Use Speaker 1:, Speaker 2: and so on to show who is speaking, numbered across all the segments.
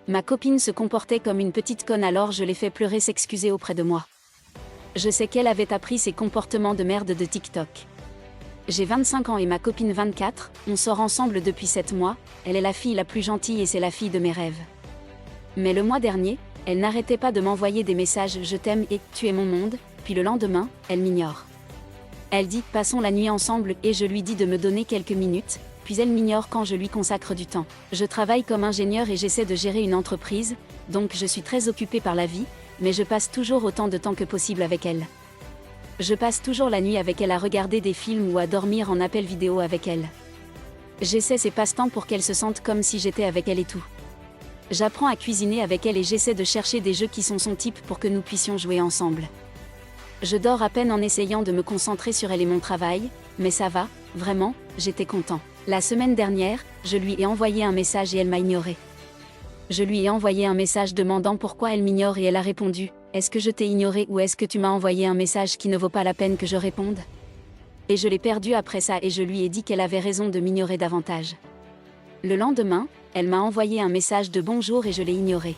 Speaker 1: Ma copine se comportait comme une petite conne, alors je l'ai fait pleurer, s'excuser auprès de moi. Je sais qu'elle avait appris ces comportements de merde de TikTok. J'ai 25 ans et ma copine 24, on sort ensemble depuis 7 mois, elle est la fille la plus gentille et c'est la fille de mes rêves. Mais le mois dernier, elle n'arrêtait pas de m'envoyer des messages « je t'aime » et « tu es mon monde », puis le lendemain, elle m'ignore. Elle dit « passons la nuit ensemble » et je lui dis de me donner quelques minutes, puis elle m'ignore quand je lui consacre du temps. Je travaille comme ingénieur et j'essaie de gérer une entreprise, donc je suis très occupée par la vie, mais je passe toujours autant de temps que possible avec elle. Je passe toujours la nuit avec elle à regarder des films ou à dormir en appel vidéo avec elle. J'essaie ces passe-temps pour qu'elle se sente comme si j'étais avec elle et tout. J'apprends à cuisiner avec elle et j'essaie de chercher des jeux qui sont son type pour que nous puissions jouer ensemble. Je dors à peine en essayant de me concentrer sur elle et mon travail, mais ça va, vraiment, j'étais content. La semaine dernière, je lui ai envoyé un message et elle m'a ignoré. Je lui ai envoyé un message demandant pourquoi elle m'ignore et elle a répondu « Est-ce que je t'ai ignoré ou est-ce que tu m'as envoyé un message qui ne vaut pas la peine que je réponde ?» Et je l'ai perdue après ça et je lui ai dit qu'elle avait raison de m'ignorer davantage. Le lendemain, elle m'a envoyé un message de bonjour et je l'ai ignoré.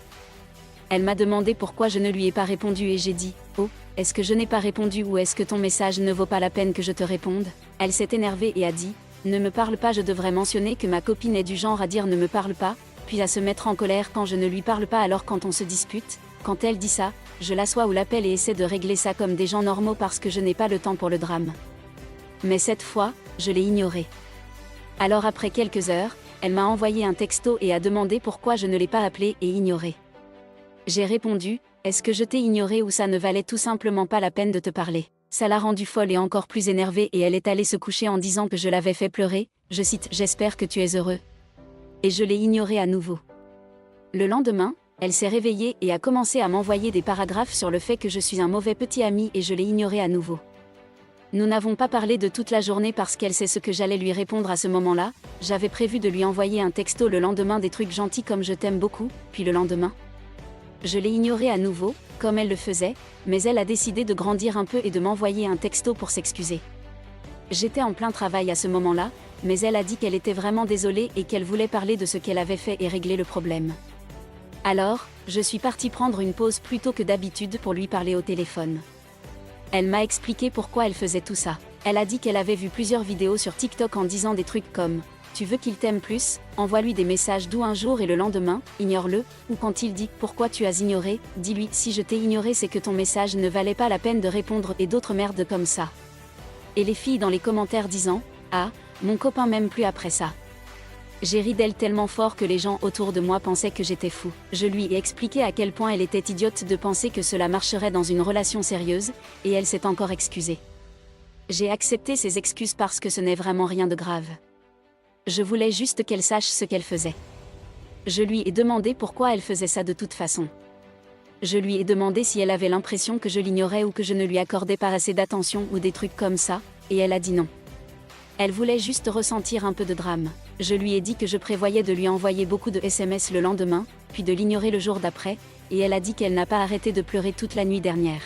Speaker 1: Elle m'a demandé pourquoi je ne lui ai pas répondu et j'ai dit « Oh, est-ce que je n'ai pas répondu ou est-ce que ton message ne vaut pas la peine que je te réponde ?» Elle s'est énervée et a dit « Ne me parle pas ». Je devrais mentionner que ma copine est du genre à dire « ne me parle pas », puis à se mettre en colère quand je ne lui parle pas. Alors quand on se dispute, quand elle dit ça, je l'assois ou l'appelle et essaie de régler ça comme des gens normaux parce que je n'ai pas le temps pour le drame. Mais cette fois, je l'ai ignorée. Alors après quelques heures, elle m'a envoyé un texto et a demandé pourquoi je ne l'ai pas appelée et ignorée. J'ai répondu « Est-ce que je t'ai ignoré ou ça ne valait tout simplement pas la peine de te parler ?» Ça l'a rendue folle et encore plus énervée et elle est allée se coucher en disant que je l'avais fait pleurer, je cite « J'espère que tu es heureux ». Et je l'ai ignorée à nouveau. Le lendemain, elle s'est réveillée et a commencé à m'envoyer des paragraphes sur le fait que je suis un mauvais petit ami et je l'ai ignorée à nouveau. Nous n'avons pas parlé de toute la journée parce qu'elle sait ce que j'allais lui répondre à ce moment-là. J'avais prévu de lui envoyer un texto le lendemain, des trucs gentils comme je t'aime beaucoup, puis le lendemain. Je l'ai ignorée à nouveau, comme elle le faisait, mais elle a décidé de grandir un peu et de m'envoyer un texto pour s'excuser. J'étais en plein travail à ce moment-là, mais elle a dit qu'elle était vraiment désolée et qu'elle voulait parler de ce qu'elle avait fait et régler le problème. Alors, je suis partie prendre une pause plutôt que d'habitude pour lui parler au téléphone. Elle m'a expliqué pourquoi elle faisait tout ça. Elle a dit qu'elle avait vu plusieurs vidéos sur TikTok en disant des trucs comme « Tu veux qu'il t'aime plus, envoie-lui des messages doux un jour et le lendemain, ignore-le » ou quand il dit « Pourquoi tu as ignoré ?» dis-lui « Si je t'ai ignoré c'est que ton message ne valait pas la peine de répondre » et d'autres merdes comme ça. Et les filles dans les commentaires disant « Ah, mon copain m'aime plus après ça ». J'ai ri d'elle tellement fort que les gens autour de moi pensaient que j'étais fou. Je lui ai expliqué à quel point elle était idiote de penser que cela marcherait dans une relation sérieuse, et elle s'est encore excusée. J'ai accepté ses excuses parce que ce n'est vraiment rien de grave. Je voulais juste qu'elle sache ce qu'elle faisait. Je lui ai demandé pourquoi elle faisait ça de toute façon. Je lui ai demandé si elle avait l'impression que je l'ignorais ou que je ne lui accordais pas assez d'attention ou des trucs comme ça, et elle a dit non. Elle voulait juste ressentir un peu de drame. Je lui ai dit que je prévoyais de lui envoyer beaucoup de SMS le lendemain, puis de l'ignorer le jour d'après, et elle a dit qu'elle n'a pas arrêté de pleurer toute la nuit dernière.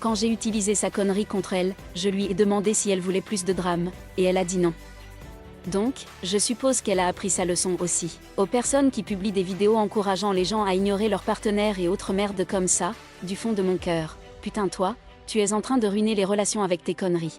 Speaker 1: Quand j'ai utilisé sa connerie contre elle, je lui ai demandé si elle voulait plus de drame, et elle a dit non. Donc, je suppose qu'elle a appris sa leçon aussi. Aux personnes qui publient des vidéos encourageant les gens à ignorer leur partenaire et autres merdes comme ça, du fond de mon cœur, putain toi, tu es en train de ruiner les relations avec tes conneries.